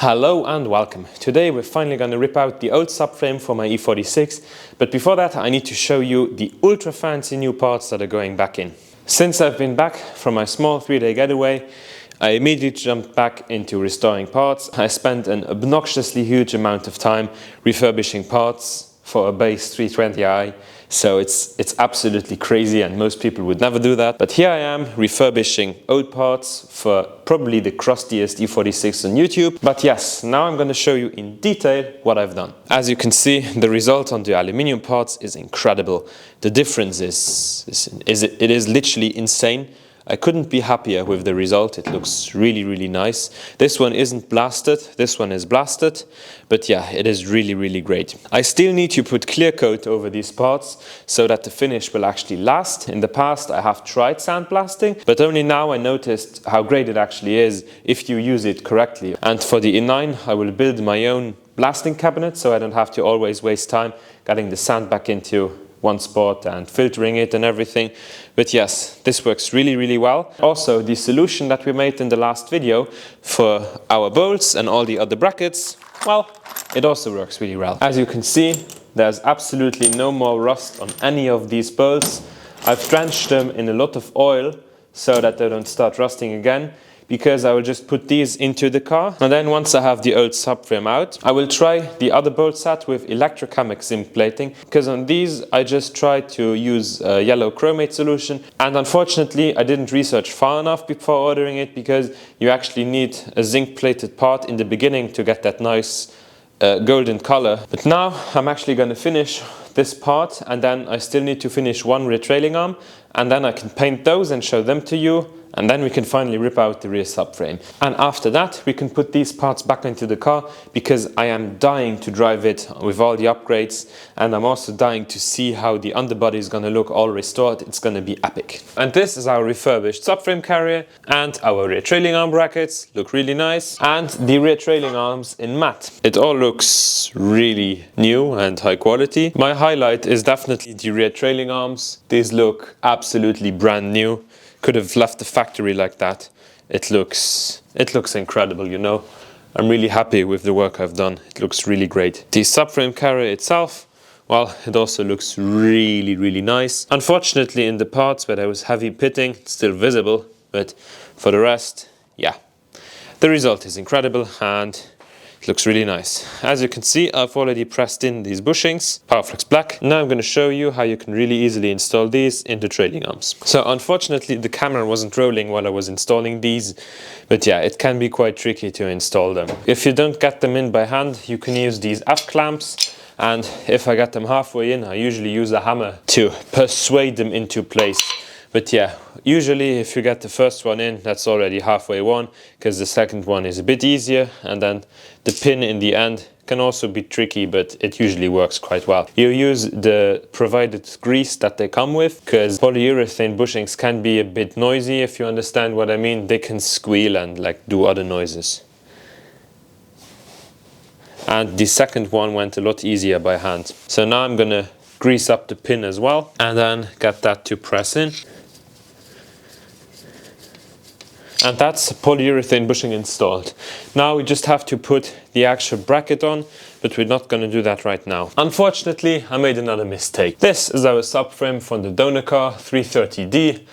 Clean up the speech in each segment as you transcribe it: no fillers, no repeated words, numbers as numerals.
Hello and welcome. Today we're finally going to rip out the old subframe for my E46, but before that I need to show you the ultra fancy new parts that are going back in. Since I've been back from my small 3-day getaway, I immediately jumped back into restoring parts. I spent an obnoxiously huge amount of time refurbishing parts for a base 320i. So it's absolutely crazy and most people would never do that. But here I am refurbishing old parts for probably the crustiest E46 on YouTube. But yes, now I'm going to show you in detail what I've done. As you can see, the result on the aluminium parts is incredible. The difference it is literally insane. I couldn't be happier with the result. It looks really nice. This one isn't blasted, this one is blasted, but yeah, it is really great. I still need to put clear coat over these parts so that the finish will actually last. In the past I have tried sandblasting, but only now I noticed how great it actually is if you use it correctly. And for the E9 I will build my own blasting cabinet so I don't have to always waste time getting the sand back into one spot and filtering it and everything. But yes, this works really well. Also, the solution that we made in the last video for our bolts and all the other brackets, well, it also works really well. As you can see, there's absolutely no more rust on any of these bolts. I've drenched them in a lot of oil so that they don't start rusting again, because I will just put these into the car, and then once I have the old subframe out, I will try the other bolt set with electrochemic zinc plating, because on these I just tried to use a yellow chromate solution, and unfortunately I didn't research far enough before ordering it, because you actually need a zinc plated part in the beginning to get that nice golden color. But now I'm actually going to finish this part, and then I still need to finish one rear trailing arm, and then I can paint those and show them to you. And then we can finally rip out the rear subframe. And after that, we can put these parts back into the car, because I am dying to drive it with all the upgrades. And I'm also dying to see how the underbody is going to look all restored. It's going to be epic. And this is our refurbished subframe carrier, and our rear trailing arm brackets look really nice. And the rear trailing arms in matte. It all looks really new and high quality. My highlight is definitely the rear trailing arms. These look absolutely brand new. Could have left the factory like that. It looks incredible, you know. I'm really happy with the work I've done. It looks really great. The subframe carrier itself, well, it also looks really nice. Unfortunately, in the parts where there was heavy pitting, it's still visible, but for the rest, yeah. The result is incredible and it looks really nice. As you can see, I've already pressed in these bushings, Powerflex black. Now I'm going to show you how you can really easily install these into trailing arms. So unfortunately the camera wasn't rolling while I was installing these, but yeah, it can be quite tricky to install them. If you don't get them in by hand, you can use these F-clamps, and if I get them halfway in, I usually use a hammer to persuade them into place. But yeah, usually if you get the first one in, that's already halfway won, because the second one is a bit easier, and then the pin in the end can also be tricky, but it usually works quite well. You use the provided grease that they come with, because polyurethane bushings can be a bit noisy, if you understand what I mean. They can squeal and like do other noises. And the second one went a lot easier by hand. So now I'm gonna grease up the pin as well, and then get that to press in. And that's polyurethane bushing installed. Now we just have to put the actual bracket on, but we're not going to do that right now. Unfortunately, I made another mistake. This is our subframe from the donor car 330D.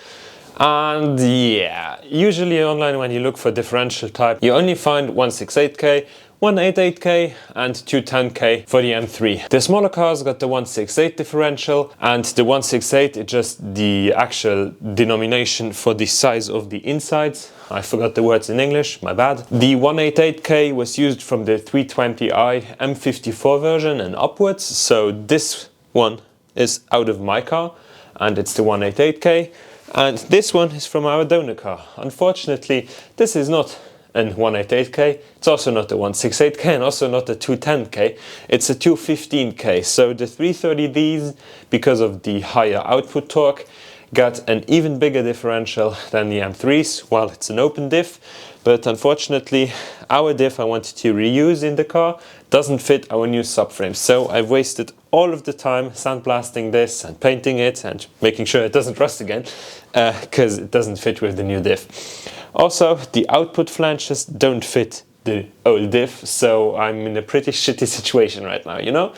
And yeah, usually online when you look for differential type, you only find 168K, 188K and 210K for the M3. The smaller cars got the 168 differential, and the 168 is just the actual denomination for the size of the insides. I forgot the words in English, my bad. The 188K was used from the 320i M54 version and upwards, so this one is out of my car and it's the 188K, and this one is from our donor car. Unfortunately, this is not a 188K, it's also not a 168K and also not a 210K, it's a 215K. So the 330Ds, because of the higher output torque, got an even bigger differential than the M3s. Well, it's an open diff, but unfortunately our diff I wanted to reuse in the car doesn't fit our new subframe. So I've wasted all of the time sandblasting this and painting it and making sure it doesn't rust again, because it doesn't fit with the new diff. Also, the output flanges don't fit the old diff, so I'm in a pretty shitty situation right now, you know?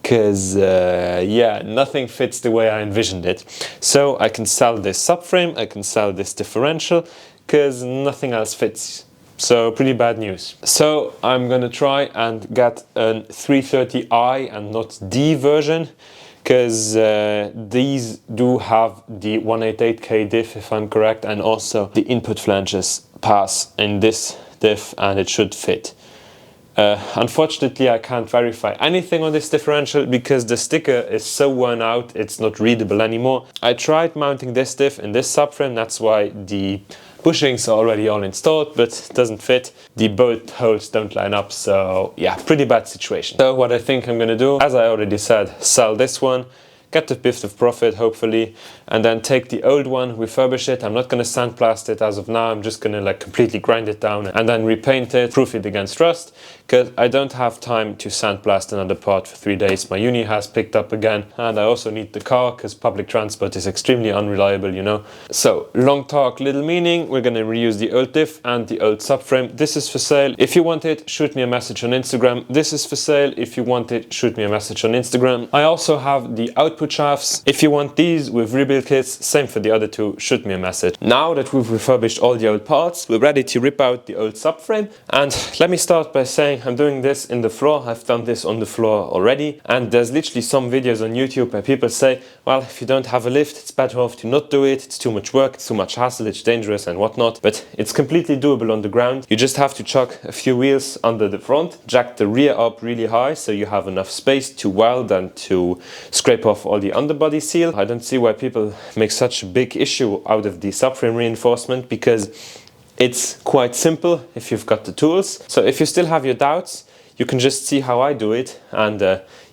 Because yeah, nothing fits the way I envisioned it. So I can sell this subframe, I can sell this differential, because nothing else fits. So pretty bad news. So I'm gonna try and get a 330i and not D version, because these do have the 188K diff if I'm correct, and also the input flanges pass in this diff and it should fit. Unfortunately, I can't verify anything on this differential because the sticker is so worn out, it's not readable anymore. I tried mounting this diff in this subframe, that's why the bushings are already all installed, but it doesn't fit. The bolt holes don't line up, so yeah, pretty bad situation. So what I think I'm gonna do, as I already said, sell this one, get a bit of profit hopefully, and then take the old one, refurbish it. I'm not gonna sandblast it as of now, I'm just gonna like completely grind it down and then repaint it, proof it against rust, because I don't have time to sandblast another part for 3 days. My uni has picked up again, and I also need the car because public transport is extremely unreliable, you know. So long talk, little meaning, we're gonna reuse the old diff and the old subframe. This is for sale. If you want it, shoot me a message on Instagram. This is for sale. If you want it, shoot me a message on Instagram. I also have the output shafts. If you want these with rebuild kits, same for the other two, shoot me a message. Now that we've refurbished all the old parts, we're ready to rip out the old subframe. And let me start by saying I'm doing this in the floor. I've done this on the floor already, and there's literally some videos on YouTube where people say, well, if you don't have a lift, it's better off to not do it. It's too much work, it's too much hassle, it's dangerous and whatnot. But it's completely doable on the ground. You just have to chuck a few wheels under the front, jack the rear up really high so you have enough space to weld and to scrape off all the underbody seal. I don't see why people make such a big issue out of the subframe reinforcement, because it's quite simple if you've got the tools. So if you still have your doubts, you can just see how I do it, and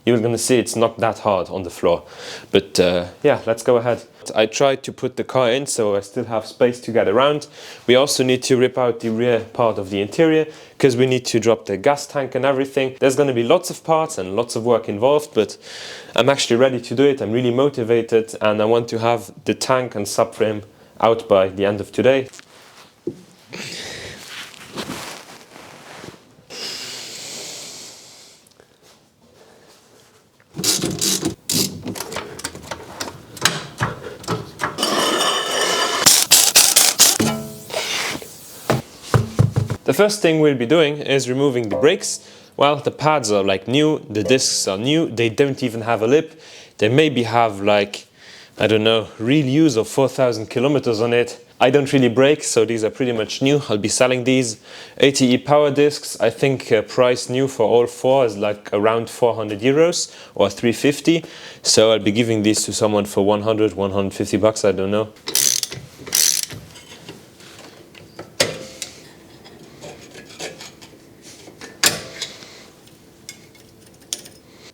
you're gonna see it's not that hard on the floor. But yeah, let's go ahead. I tried to put the car in so I still have space to get around. We also need to rip out the rear part of the interior because we need to drop the gas tank and everything. There's going to be lots of parts and lots of work involved, but I'm actually ready to do it. I'm really motivated, and I want to have the tank and subframe out by the end of today. The first thing we'll be doing is removing the brakes. Well, the pads are like new, the discs are new, they don't even have a lip. They maybe have like, I don't know, real use of 4,000 kilometers on it. I don't really brake, so these are pretty much new. I'll be selling these. ATE power discs, I think price new for all four is like around 400 euros or 350. So I'll be giving these to someone for 100, 150 bucks, I don't know.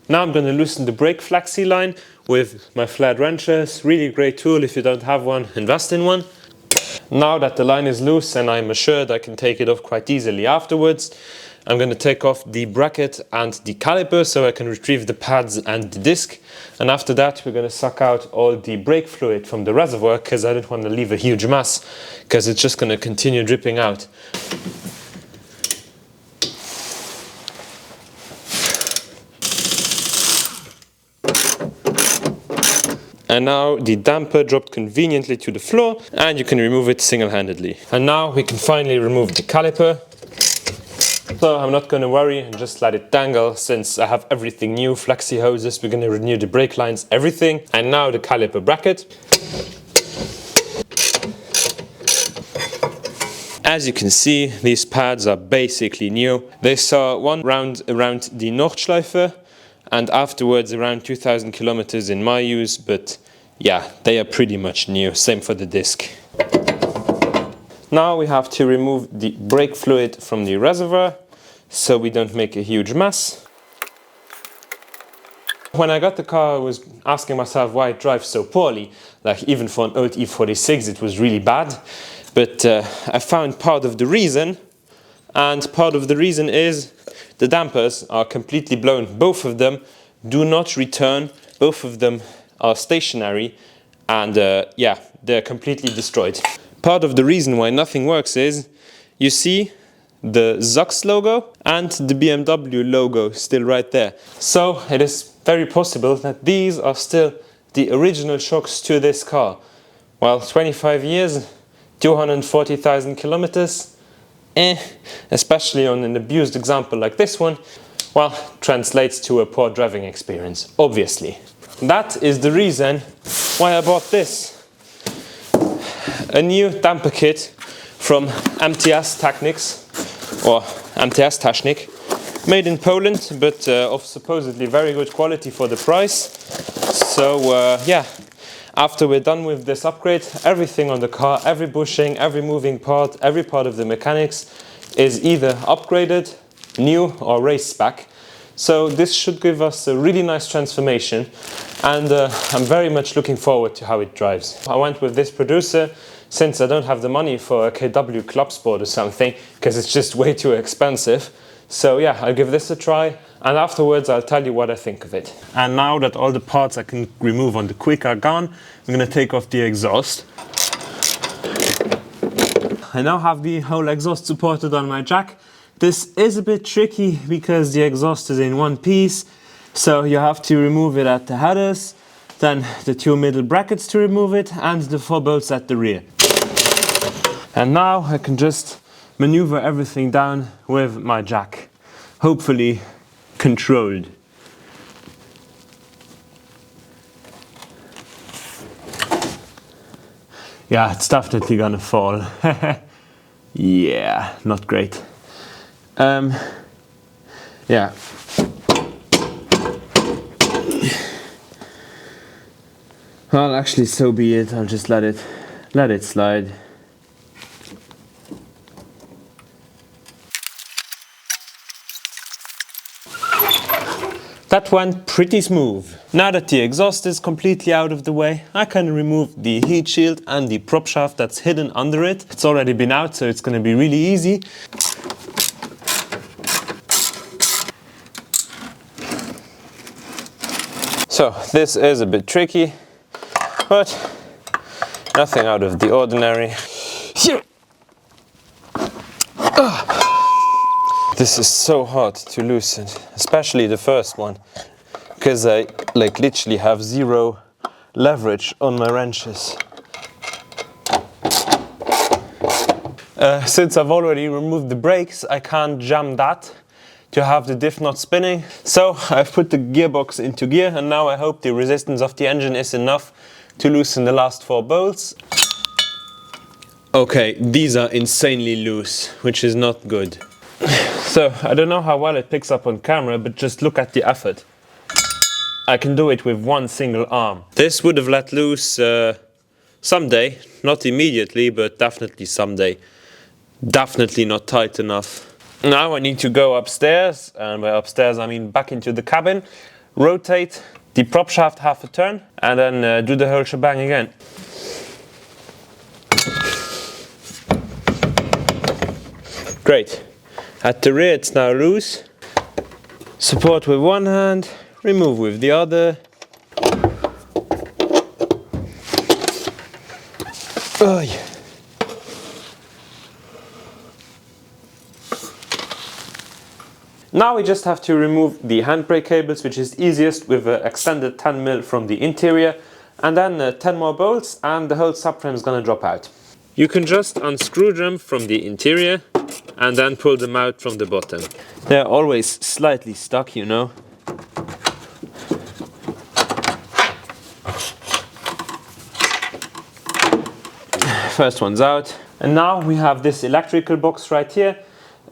Now I'm going to loosen the brake flexi line with my flat wrenches. Really great tool. If you don't have one, invest in one. Now that the line is loose and I'm assured I can take it off quite easily afterwards, I'm going to take off the bracket and the caliper so I can retrieve the pads and the disc. And after that we're going to suck out all the brake fluid from the reservoir, because I don't want to leave a huge mess, because it's just going to continue dripping out. And now the damper dropped conveniently to the floor, and you can remove it single-handedly. And now we can finally remove the caliper. So I'm not going to worry and just let it dangle, since I have everything new, flexi hoses, we're going to renew the brake lines, everything. And now the caliper bracket. As you can see, these pads are basically new. They saw one round around the Nordschleife, and afterwards around 2,000 kilometers in my use, but yeah, they are pretty much new. Same for the disc. Now we have to remove the brake fluid from the reservoir so we don't make a huge mess. When I got the car, I was asking myself why it drives so poorly. Like, even for an old E46 it was really bad. But I found part of the reason, and part of the reason is the dampers are completely blown. Both of them do not return, both of them are stationary, and yeah, they're completely destroyed. Part of the reason why nothing works is, you see, the Zux logo and the BMW logo still right there. So it is very possible that these are still the original shocks to this car. Well, 25 years, 240,000 kilometers, especially on an abused example like this one, well, translates to a poor driving experience, obviously. That is the reason why I bought this. A new damper kit from MTS Technics, or MTS Technik, made in Poland, but of supposedly very good quality for the price. So yeah, after we're done with this upgrade, everything on the car, every bushing, every moving part, every part of the mechanics is either upgraded, new or race spec. So this should give us a really nice transformation, and I'm very much looking forward to how it drives. I went with this producer since I don't have the money for a KW Club Sport or something, because it's just way too expensive. So yeah, I'll give this a try, and afterwards I'll tell you what I think of it. And now that all the parts I can remove on the quick are gone, I'm going to take off the exhaust. I now have the whole exhaust supported on my jack. This is a bit tricky because the exhaust is in one piece, so you have to remove it at the headers, then the two middle brackets to remove it, and the 4 bolts at the rear. And now I can just maneuver everything down with my jack, hopefully controlled. Yeah, it's definitely gonna fall. Yeah, not great. Yeah. Well, actually, so be it. I'll just let it slide. That went pretty smooth. Now that the exhaust is completely out of the way, I can remove the heat shield and the prop shaft that's hidden under it. It's already been out, so it's going to be really easy. So this is a bit tricky, but nothing out of the ordinary. This is so hard to loosen, especially the first one, because I literally have zero leverage on my wrenches. Since I've already removed the brakes, I can't jam that to have the diff not spinning. So I've put the gearbox into gear, and now I hope the resistance of the engine is enough to loosen the last 4 bolts. Okay, these are insanely loose, which is not good. So I don't know how well it picks up on camera, but just look at the effort. I can do it with one single arm. This would have let loose someday, not immediately, but definitely someday. Definitely not tight enough. Now I need to go upstairs, and by upstairs I mean back into the cabin, rotate the prop shaft half a turn, and then do the whole shebang again. Great. At the rear it's now loose. Support with one hand, remove with the other. Oh, yeah. Now we just have to remove the handbrake cables, which is easiest with an extended 10mm from the interior, and then 10 more bolts, and the whole subframe is gonna drop out. You can just unscrew them from the interior and then pull them out from the bottom. They're always slightly stuck, you know. First one's out. And now we have this electrical box right here.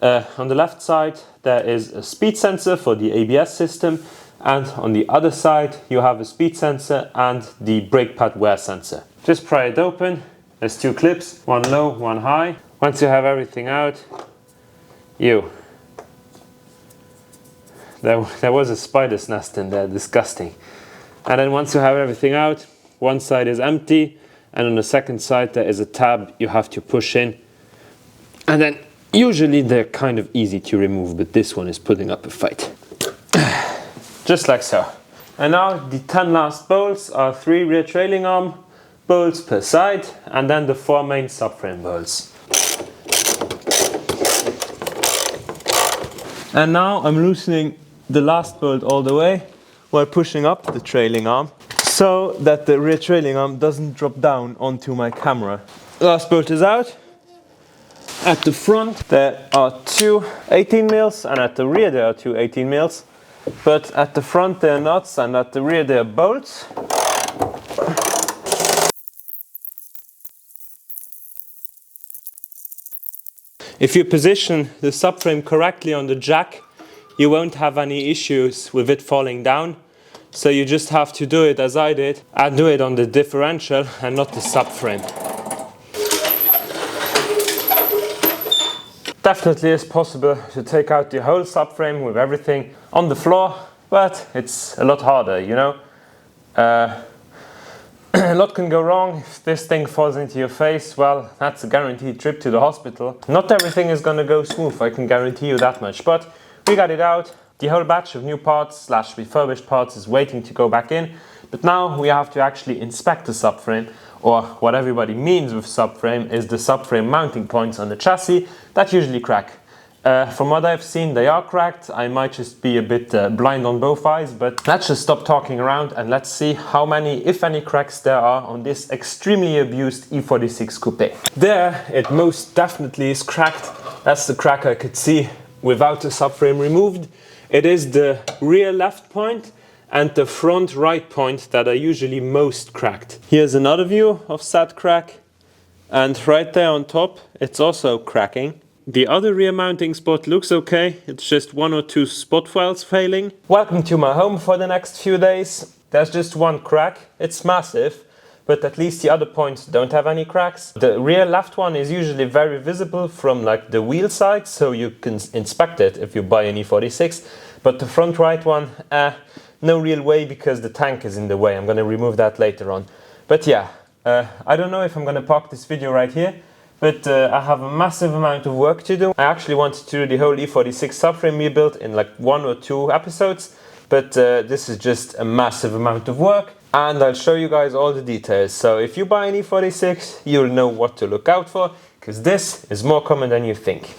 On the left side there is a speed sensor for the ABS system, and on the other side you have a speed sensor and the brake pad wear sensor. Just pry it open. There's 2 clips, one low, one high. Once you have everything out, there was a spider's nest in there, disgusting. And then once you have everything out, one side is empty, and on the second side there is a tab you have to push in. And then usually they're kind of easy to remove, but this one is putting up a fight. Just like so. And now the 10 last bolts are 3 rear trailing arm bolts per side, and then the 4 main subframe bolts. And now I'm loosening the last bolt all the way while pushing up the trailing arm so that the rear trailing arm doesn't drop down onto my camera. Last bolt is out. At the front there are two 18 mils and at the rear there are two 18 mils. But at the front there are nuts and at the rear there are bolts. If you position the subframe correctly on the jack, you won't have any issues with it falling down. So you just have to do it as I did and do it on the differential and not the subframe. Definitely is possible to take out the whole subframe with everything on the floor, but it's a lot harder, you know. A lot can go wrong. If this thing falls into your face, well, that's a guaranteed trip to the hospital. Not everything is gonna go smooth, I can guarantee you that much, but we got it out. The whole batch of new parts / refurbished parts is waiting to go back in, but now we have to actually inspect the subframe, or what everybody means with subframe is the subframe mounting points on the chassis that usually crack. From what I've seen, they are cracked. I might just be a bit blind on both eyes, but let's just stop talking around and let's see how many, if any, cracks there are on this extremely abused E46 coupe. There, it most definitely is cracked. That's the crack I could see without the subframe removed. It is the rear left point and the front right point that are usually most cracked. Here's another view of said crack, and right there on top, it's also cracking. The other rear mounting spot looks okay, it's just one or two spot welds failing. Welcome to my home for the next few days. There's just one crack, it's massive, but at least the other points don't have any cracks. The rear left one is usually very visible from like the wheel side, so you can inspect it if you buy an E46, but the front right one, no real way because the tank is in the way. I'm gonna remove that later on. But yeah, I don't know if I'm gonna park this video right here, but I have a massive amount of work to do. I actually wanted to do the whole E46 subframe rebuild in like 1 or 2 episodes, but this is just a massive amount of work, and I'll show you guys all the details. So if you buy an E46, you'll know what to look out for, because this is more common than you think.